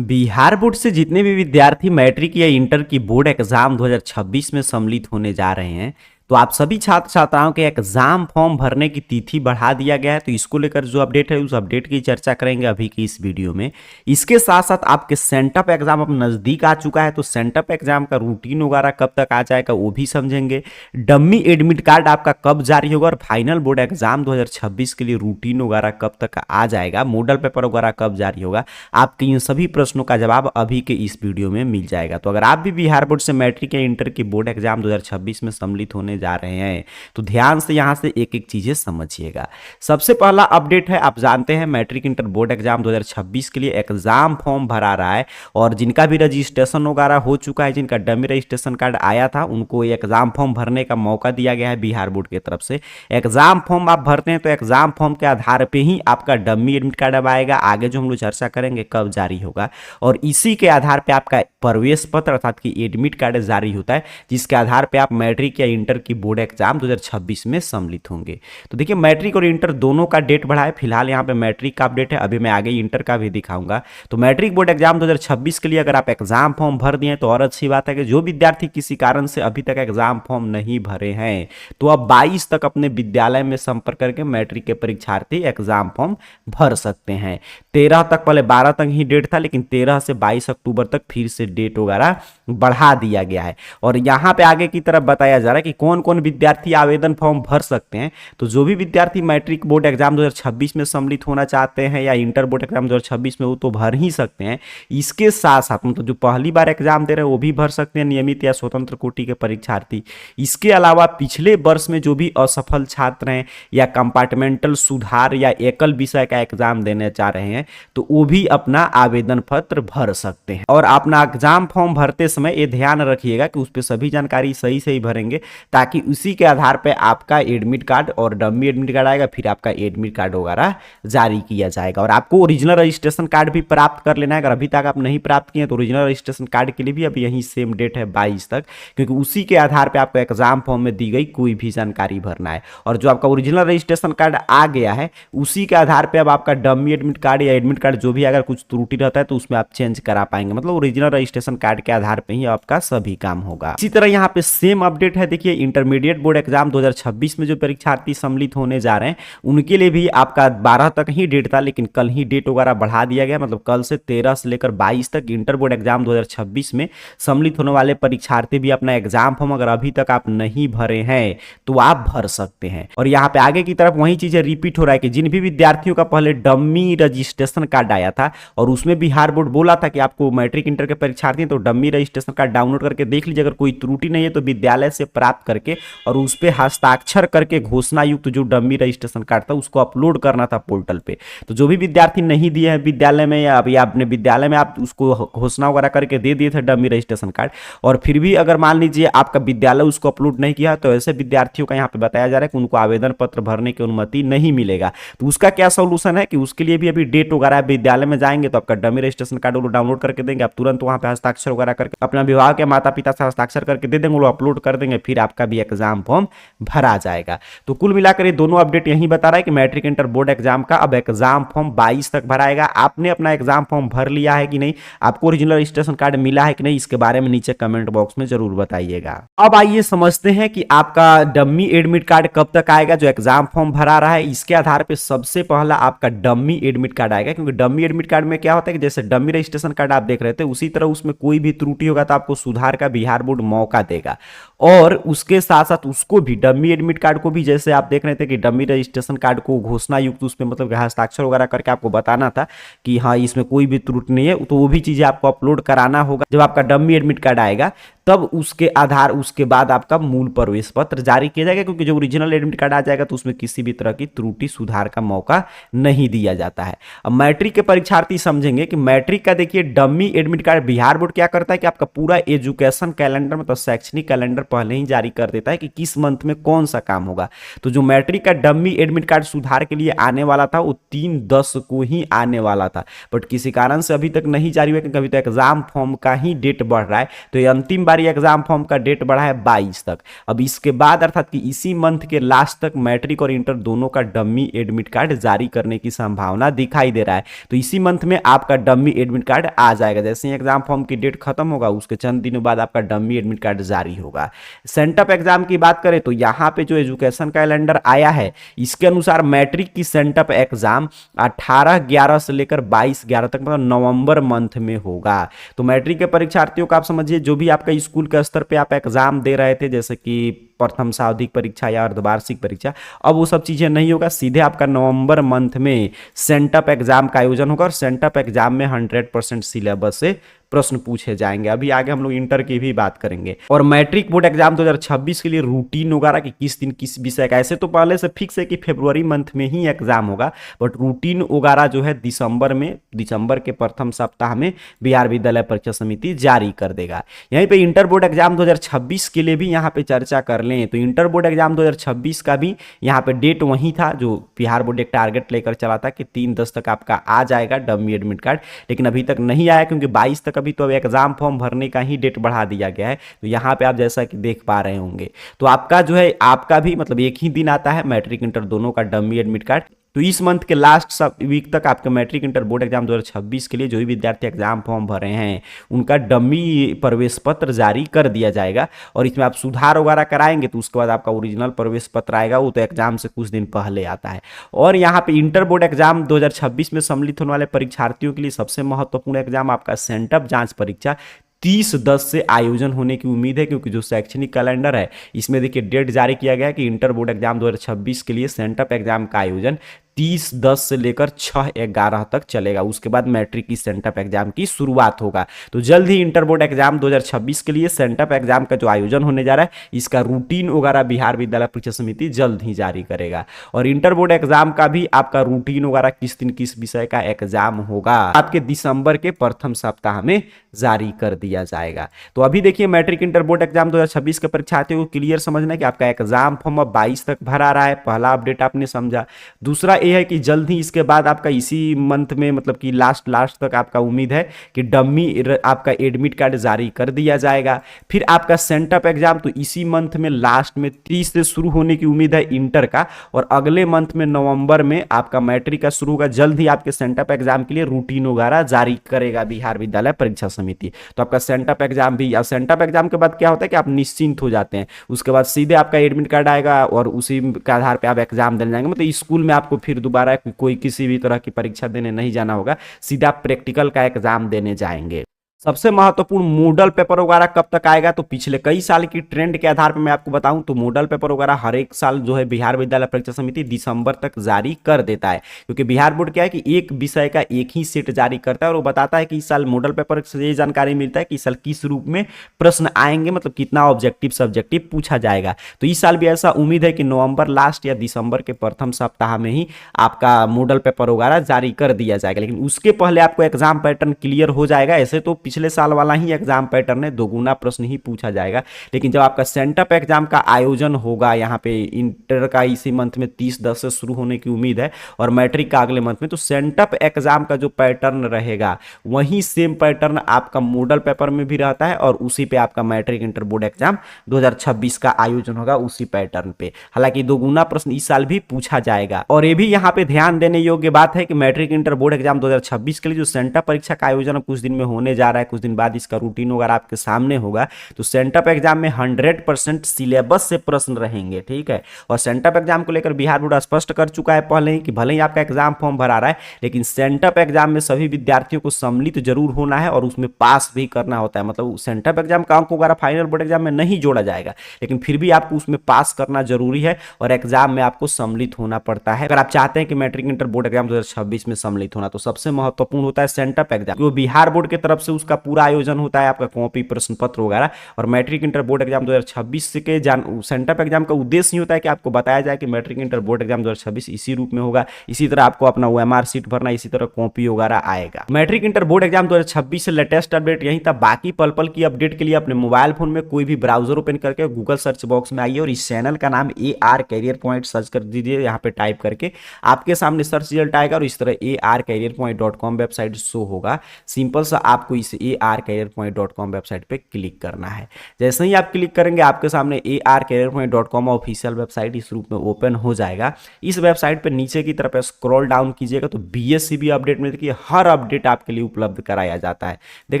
Bihar board से जितने भी विद्यार्थी मैट्रिक या इंटर की बोर्ड एग्जाम 2026 में सम्मिलित होने जा रहे हैं, तो आप सभी छात्र छात्राओं के एग्जाम फॉर्म भरने की तिथि बढ़ा दिया गया है। तो इसको लेकर जो अपडेट है उस अपडेट की चर्चा करेंगे अभी की इस वीडियो में। इसके साथ साथ आपके सेंटअप एग्जाम अब नज़दीक आ चुका है, तो सेंटअप एग्जाम का रूटीन वगैरह कब तक आ जाएगा वो भी समझेंगे। डम्मी एडमिट कार्ड आपका कब जारी होगा और फाइनल बोर्ड एग्जाम 2026 के लिए रूटीन वगैरह कब तक आ जाएगा, मॉडल पेपर वगैरह कब जारी होगा, आपके इन सभी प्रश्नों का जवाब अभी के इस वीडियो में मिल जाएगा। तो अगर आप भी बिहार बोर्ड से मैट्रिक या इंटर की बोर्ड एग्जाम 2026 में सम्मिलित होने जा रहे हैं तो ध्यान से यहां से एक एक चीजें समझिएगा। सबसे पहला अपडेट है, आप जानते हैं मैट्रिक इंटर बोर्ड एग्जाम 2026 के लिए एग्जाम फॉर्म भरा रहा है और जिनका भी रजिस्ट्रेशन वगैरह हो चुका है, जिनका डमी रजिस्ट्रेशन कार्ड आया था, उनको एग्जाम फॉर्म भरने का मौका दिया गया है बिहार बोर्ड की तरफ से। एग्जाम फॉर्म आप भरते हैं तो एग्जाम फॉर्म के आधार पर ही आपका डमी एडमिट कार्ड अब आएगा। आगे जो हम लोग चर्चा करेंगे कब जारी होगा, और इसी के आधार पे आपका प्रवेश पत्र अर्थात कि एडमिट कार्ड जारी होता है, जिसके आधार पे आप मैट्रिक या इंटर की बोर्ड एग्जाम 2026 में सम्मिलित होंगे। तो देखिए मैट्रिक और इंटर दोनों का डेट बढ़ा है। फिलहाल यहाँ पे मैट्रिक का अपडेट है, अभी मैं आगे इंटर का भी दिखाऊंगा। तो मैट्रिक बोर्ड एग्जाम 2026 के लिए अगर आप एग्जाम फॉर्म भर दिए तो और अच्छी बात है कि जो विद्यार्थी किसी कारण से अभी तक एग्जाम फॉर्म नहीं भरे हैं तो अब 22 तक अपने विद्यालय में संपर्क करके मैट्रिक के परीक्षार्थी एग्जाम फॉर्म भर सकते हैं। 13 तक, पहले 12 तक ही डेट था, लेकिन 13 से 22 अक्टूबर तक फिर से डेट वगैरह बढ़ा दिया गया है। और यहाँ पे आगे की तरफ बताया जा रहा है कि कौन कौन विद्यार्थी आवेदन फॉर्म भर सकते हैं। तो जो भी विद्यार्थी मैट्रिक बोर्ड एग्जाम 2026 में सम्मिलित होना चाहते हैं या इंटर बोर्ड एग्जाम 2026 में, वो तो भर ही सकते हैं। इसके साथ साथ मतलब जो पहली बार एग्जाम दे रहे हैं वो भी भर सकते हैं, नियमित या स्वतंत्र कोटि के परीक्षार्थी। इसके अलावा पिछले वर्ष में जो भी असफल छात्र हैं या कंपार्टमेंटल सुधार या एकल विषय का एग्जाम देने चाह रहे हैं तो वो भी अपना आवेदन पत्र भर सकते हैं। और अपना एग्जाम फॉर्म भरते समय ये ध्यान रखिएगा कि उस पर सभी जानकारी सही सही भरेंगे, ताकि उसी के आधार पर आपका एडमिट कार्ड और डमी एडमिट कार्ड आएगा, फिर आपका एडमिट कार्ड वगैरह जारी किया जाएगा। और आपको ओरिजिनल रजिस्ट्रेशन कार्ड भी प्राप्त कर लेना है। अगर अभी तक आप नहीं प्राप्त किए तो ओरिजिनल रजिस्ट्रेशन कार्ड के लिए भी अभी यही सेम डेट है 22 तक, क्योंकि उसी के आधार पर आपको एग्जाम फॉर्म में दी गई कोई भी जानकारी भरना है। और जो आपका ओरिजिनल रजिस्ट्रेशन कार्ड आ गया है उसी के आधार पर अब आपका डमी एडमिट कार्ड या एडमिट कार्ड जो भी अगर कुछ त्रुटि रहता है तो उसमें आप चेंज करा पाएंगे। मतलब ओरिजिनल रजिस्ट्रेशन कार्ड के आधार पे ही आपका सभी काम होगा। इसी तरह यहाँ पे सेम अपडेट है, देखिए इंटरमीडिएट बोर्ड एग्जाम 2026 में जो परीक्षार्थी सम्मिलित होने जा रहे हैं उनके लिए भी आपका 12 तक ही डेट था, लेकिन कल ही डेट वगैरह बढ़ा दिया गया। मतलब कल से 13 से लेकर 22 तक इंटर बोर्ड एग्जाम 2026 में सम्मिलित होने वाले परीक्षार्थी भी अपना एग्जाम फॉर्म अगर अभी तक आप नहीं भरे हैं तो आप भर सकते हैं। और यहाँ पे आगे की तरफ वही चीजें रिपीट हो रहा है कि जिन भी विद्यार्थियों का पहले डमी रजिस्ट्रेशन कार्ड आया था और उसमें बिहार बोर्ड बोला था कि आपको मैट्रिक इंटर के परीक्षार्थी तो डमी रजिस्ट्रेशन कार्ड डाउनलोड करके देख लीजिए, अगर कोई त्रुटि नहीं है तो विद्यालय से प्राप्त करके और उस पर हस्ताक्षर करके घोषणा युक्त जो डमी रजिस्ट्रेशन कार्ड था उसको अपलोड करना था पोर्टल पे। तो जो भी विद्यार्थी नहीं दिए हैं विद्यालय में या अभी अपने विद्यालय में आप उसको घोषणा वगैरह करके दे दिए थे डमी रजिस्ट्रेशन कार्ड, और फिर भी अगर मान लीजिए आपका विद्यालय उसको अपलोड नहीं किया तो ऐसे विद्यार्थियों का यहाँ पे बताया जा रहा है कि उनको आवेदन पत्र भरने की अनुमति नहीं मिलेगा। तो उसका क्या सोल्यूशन है कि उसके लिए भी अभी डेट वगैरह विद्यालय में जाएंगे तो आपका डमी रजिस्ट्रेशन कार्ड वो डाउनलोड करके देंगे, आप तुरंत वहां पे हस्ताक्षर वगैरह करके अपना विभाग के माता पिता से हस्ताक्षर करके दे देंगे, वो अपलोड कर देंगे, फिर आपका भी एग्जाम फॉर्म भरा जाएगा। तो कुल मिलाकर ये दोनों अपडेट यही बता रहा है कि मैट्रिक इंटर बोर्ड एग्जाम का अब एग्जाम फॉर्म 22 तक भराएगा। आपने अपना एग्जाम फॉर्म भर लिया है कि नहीं, आपको ओरिजिनल रजिस्ट्रेशन कार्ड मिला है कि नहीं, इसके बारे में नीचे कमेंट बॉक्स में जरूर बताइएगा। अब आइए समझते हैं कि आपका डमी एडमिट कार्ड कब तक आएगा। जो एग्जाम फॉर्म भरा रहा है इसके आधार पर सबसे पहला आपका डमी एडमिट कार्ड आएगा, क्योंकि डमी एडमिट कार्ड में क्या होता है कि जैसे डमी रजिस्ट्रेशन कार्ड आप देख रहे थे उसी तरह उसमें कोई भी त्रुटि होगा तो आपको सुधार का बिहार बोर्ड मौका देगा। और उसके साथ साथ उसको भी डमी एडमिट कार्ड को भी जैसे आप देख रहे थे कि डमी रजिस्ट्रेशन कार्ड को घोषणा युक्त उस पर मतलब हस्ताक्षर वगैरह करके आपको बताना था कि हाँ इसमें कोई भी त्रुटि नहीं है, तो वो भी चीजें आपको अपलोड कराना होगा। जब आपका डमी एडमिट कार्ड आएगा तब उसके आधार उसके बाद आपका मूल प्रवेश पत्र जारी किया जाएगा, क्योंकि जो ओरिजिनल एडमिट कार्ड आ जाएगा तो उसमें किसी भी तरह की त्रुटि सुधार का मौका नहीं दिया जाता है। अब मैट्रिक के परीक्षार्थी समझेंगे कि मैट्रिक का देखिए dummy admit card Bihar board क्या करता है कि आपका पूरा एजुकेशन कैलेंडर मतलब शैक्षणिक कैलेंडर पहले ही जारी कर देता है कि किस मंथ में कौन सा काम होगा। तो जो मैट्रिक का डमी एडमिट कार्ड सुधार के लिए आने वाला था वो 3/10 को ही आने वाला था, बट किसी कारण से अभी तक नहीं जारी हुआ, क्योंकि अभी तक एग्जाम फॉर्म का ही डेट बढ़ रहा है। तो ये अंतिम बार ये एग्जाम फॉर्म का डेट बढ़ा है 22 तक। अब इसके बाद अर्थात कि इसी मंथ के लास्ट तक मैट्रिक और इंटर दोनों का डमी एडमिट कार्ड जारी करने की संभावना दिखाई दे रहा है। तो इसी मंथ में आपका डमी एडमिट कार्ड आ जाएगा। जैसे ही एग्जाम फॉर्म की डेट खत्म होगा उसके चंद दिनों बाद आपका डमी एडमिट कार्ड जारी होगा। सेंटअप एग्जाम की बात करें तो यहाँ पे जो एजुकेशन कैलेंडर आया है इसके अनुसार मैट्रिक की सेंटअप एग्जाम 18/11 से लेकर 22/11 तक मतलब नवंबर मंथ में होगा। तो मैट्रिक के परीक्षार्थियों का आप समझिए जो भी आपका स्कूल के स्तर पे आप एग्जाम दे रहे थे जैसे कि प्रथम सावधिक परीक्षा या अर्धवार्षिक परीक्षा, अब वो सब चीजें नहीं होगा, सीधे आपका नवंबर मंथ में सेंटअप एग्जाम का आयोजन होगा और सेंटअप एग्जाम में 100% सिलेबस से प्रश्न पूछे जाएंगे। अभी आगे हम लोग इंटर की भी बात करेंगे। और मैट्रिक बोर्ड एग्जाम 2026 के लिए रूटीन वगैरह कि किस दिन किस विषय का, ऐसे तो पहले से फिक्स है कि फरवरी मंथ में ही एग्जाम होगा, बट रूटीन वगैरह जो है दिसंबर के प्रथम सप्ताह में बिहार विद्यालय परीक्षा समिति जारी कर देगा। यहीं पे इंटर बोर्ड एग्जाम 2026 के लिए भी यहाँ पे चर्चा कर लें तो इंटर बोर्ड एग्जाम 2026 का भी यहाँ पे डेट वही था जो बिहार बोर्ड एक टारगेट लेकर चला था कि 3/10 तक आपका आ जाएगा डमी एडमिट कार्ड, लेकिन अभी तक नहीं आया क्योंकि 22 तक अभी तो अब एग्जाम फॉर्म भरने का ही डेट बढ़ा दिया गया है। तो यहाँ पे आप जैसा कि देख पा रहे होंगे तो आपका जो है आपका भी मतलब एक ही दिन आता है मैट्रिक इंटर दोनों का डमी एडमिट कार्ड। तो इस मंथ के लास्ट सब वीक तक आपके मैट्रिक इंटर बोर्ड एग्जाम 2026 के लिए जो भी विद्यार्थी एग्जाम फॉर्म भरे हैं उनका डमी प्रवेश पत्र जारी कर दिया जाएगा और इसमें आप सुधार वगैरह कराएंगे तो उसके बाद आपका ओरिजिनल प्रवेश पत्र आएगा, वो तो एग्जाम से कुछ दिन पहले आता है। और यहाँ पे इंटर बोर्ड एग्जाम 2026 में सम्मिलित होने वाले परीक्षार्थियों के लिए सबसे महत्वपूर्ण एग्जाम आपका सेंटअप जांच परीक्षा 30/10 से आयोजन होने की उम्मीद है, क्योंकि जो शैक्षणिक कैलेंडर है इसमें देखिए डेट जारी किया गया है कि इंटर बोर्ड एग्जाम 2026 के लिए सेंटअप एग्जाम का आयोजन 30/10 से लेकर 6/11 तक चलेगा। उसके बाद मैट्रिक की सेंटअप एग्जाम की शुरुआत होगा। तो जल्द ही इंटर बोर्ड एग्जाम 2026 के लिए सेंटअप एग्जाम का जो आयोजन होने जा रहा है इसका रूटीन वगैरह बिहार विद्यालय परीक्षा समिति जल्द ही जारी करेगा। और इंटर बोर्ड एग्जाम का भी आपका रूटीन वगैरह किस दिन किस विषय का एग्जाम होगा आपके दिसंबर के प्रथम सप्ताह में जारी कर दिया जाएगा। तो अभी देखिए मैट्रिक इंटर बोर्ड एग्जाम 2026 के परीक्षार्थियों को क्लियर समझना है कि आपका एग्जाम फॉर्म अब 22 तक भरा रहा है, पहला अपडेट आपने समझा। दूसरा ये है कि जल्द ही इसके बाद आपका इसी मंथ में मतलब कि लास्ट तक आपका उम्मीद है कि डमी आपका एडमिट कार्ड जारी कर दिया जाएगा। फिर आपका सेंटअप एग्जाम तो इसी मंथ में लास्ट में 30 से शुरू होने की उम्मीद है इंटर का, और अगले मंथ में नवंबर में आपका मैट्रिक का शुरू होगा। जल्द ही आपके सेंटअप एग्जाम के लिए रूटीन वगैरह जारी करेगा बिहार विद्यालय परीक्षा समिति। तो आपका सेंटअप एग्जाम भी, या सेंटअप एग्जाम के बाद क्या होता है कि आप निश्चिंत हो जाते हैं, उसके बाद सीधे आपका एडमिट कार्ड आएगा और उसी के आधार पर आप एग्जाम देने जाएंगे। मतलब स्कूल में आपको फिर दोबारा कोई किसी भी तरह की परीक्षा देने नहीं जाना होगा, सीधा प्रैक्टिकल का एग्जाम देने जाएंगे। सबसे महत्वपूर्ण मॉडल पेपर वगैरह कब तक आएगा, तो पिछले कई साल की ट्रेंड के आधार पर मैं आपको बताऊं तो मॉडल पेपर वगैरह हर एक साल जो है बिहार विद्यालय परीक्षा समिति दिसंबर तक जारी कर देता है, क्योंकि बिहार बोर्ड क्या है कि एक विषय का एक ही सेट जारी करता है और वो बताता है कि इस साल मॉडल पेपर से ये जानकारी मिलता है कि इस साल किस रूप में प्रश्न आएंगे, मतलब कितना ऑब्जेक्टिव सब्जेक्टिव पूछा जाएगा। तो इस साल भी ऐसा उम्मीद है कि नवंबर लास्ट या दिसंबर के प्रथम सप्ताह में ही आपका मॉडल पेपर वगैरह जारी कर दिया जाएगा, लेकिन उसके पहले आपको एग्जाम पैटर्न क्लियर हो जाएगा। ऐसे तो पिछले साल वाला ही एग्जाम पैटर्न है, दोगुना प्रश्न ही पूछा जाएगा, लेकिन जब आपका सेंटअप एग्जाम का आयोजन होगा यहाँ पे इंटर का इसी मंथ में 30/10 से शुरू होने की उम्मीद है और मैट्रिक का अगले मंथ में, तो सेंटअप एग्जाम का जो पैटर्न रहेगा वही सेम पैटर्न आपका मॉडल पेपर में भी रहता है और उसी पे आपका मैट्रिक इंटर बोर्ड एग्जाम 2026 का आयोजन होगा उसी पैटर्न पे। हालांकि दोगुना प्रश्न इस साल भी पूछा जाएगा। और ये भी यहाँ पे ध्यान देने योग्य बात है कि मैट्रिक इंटर बोर्ड एग्जाम 2026 के लिए जो सेंटअप परीक्षा का आयोजन कुछ दिन में होने जा रहा है, कुछ दिन बाद इसका रूटीन वगैरह आपके सामने होगा, तो सेंटअप एग्जाम में 100% सिलेबस से प्रश्न रहेंगे, ठीक है। और सेंटअप एग्जाम को लेकर बिहार बोर्ड स्पष्ट कर चुका है पहले ही कि भले ही आपका एग्जाम फॉर्म भरा रहा है, लेकिन सेंटअप एग्जाम में सभी विद्यार्थियों को सम्मिलित जरूर होना है और उसमें पास भी करना होता है। मतलब सेंटअप एग्जाम का अंक वगैरह फाइनल बोर्ड एग्जाम में नहीं जोड़ा जाएगा, लेकिन फिर भी आपको उसमें पास करना जरूरी है और एग्जाम में आपको सम्मिलित होना पड़ता है। अगर आप चाहते हैं कि मैट्रिक इंटर बोर्ड एग्जाम 2026 में सम्मिलित होना, तो सबसे महत्वपूर्ण होता है सेंटअप एग्जाम, जो बिहार बोर्ड की तरफ से उसका पूरा आयोजन होता है, आपका कॉपी प्रश्न पत्र वगैरह। और मैट्रिक इंटर बोर्ड एग्जाम 2026 के सेंटअप एग्जाम का उद्देश्य ही होता है कि आपको बताया जाए कि मैट्रिक इंटर बोर्ड एग्जाम 2026 इसी रूप में होगा, इसी तरह आपको अपना OMR सीट भरना, इसी तरह कॉपी वगैरह आएगा। मैट्रिक इंटर बोर्ड एग्जाम 2026 से लेटेस्ट अपडेट यही था। बाकी पल पल की अपडेट के लिए अपने मोबाइल फोन में कोई भी ब्राउजर ओपन करके गूगल सर्च बॉक्स में आइए और इस चैनल का नाम AR कैरियर पॉइंट सर्च कर दीजिए। यहाँ पे टाइप करके आपके सामने सर्च रिजल्ट आएगा और इस तरह ARcareerpoint.com वेबसाइट शो होगा। सिंपल सा आपको इसे arcareerpoint.com वेबसाइट पे क्लिक करना है। जैसे ही आप क्लिक करेंगे आपके सामने arcareerpoint.com ऑफिशियल वेबसाइट इस रूप में ओपन हो जाएगा। इस वेबसाइट पे नीचे की तरफ स्क्रॉल डाउन कीजिएगा तो बीएससीबी अपडेट में देखिए हर अपडेट आपके लिए उपलब्ध कराया जाता है। देख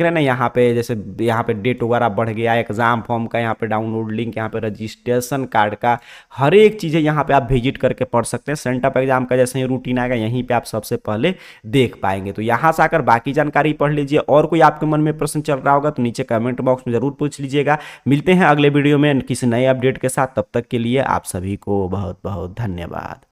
रहे हैं ना, यहाँ पे जैसे यहाँ पे डेट वगैरह बढ़ गया, एग्जाम फॉर्म का यहाँ पे डाउनलोड लिंक, यहाँ पे रजिस्ट्रेशन कार्ड का हर एक चीज़ें यहाँ पे आप विजिट करके पढ़ सकते हैं। सेंटअप एग्जाम का जैसे ही रूटीन आएगा यहीं पे आप सबसे पहले देख पाएंगे। तो यहाँ से आकर बाकी जानकारी पढ़ लीजिए। और कोई आपके मन में प्रश्न चल रहा होगा तो नीचे कमेंट बॉक्स में जरूर पूछ लीजिएगा। मिलते हैं अगले वीडियो में किसी नए अपडेट के साथ, तब तक के लिए आप सभी को बहुत बहुत धन्यवाद।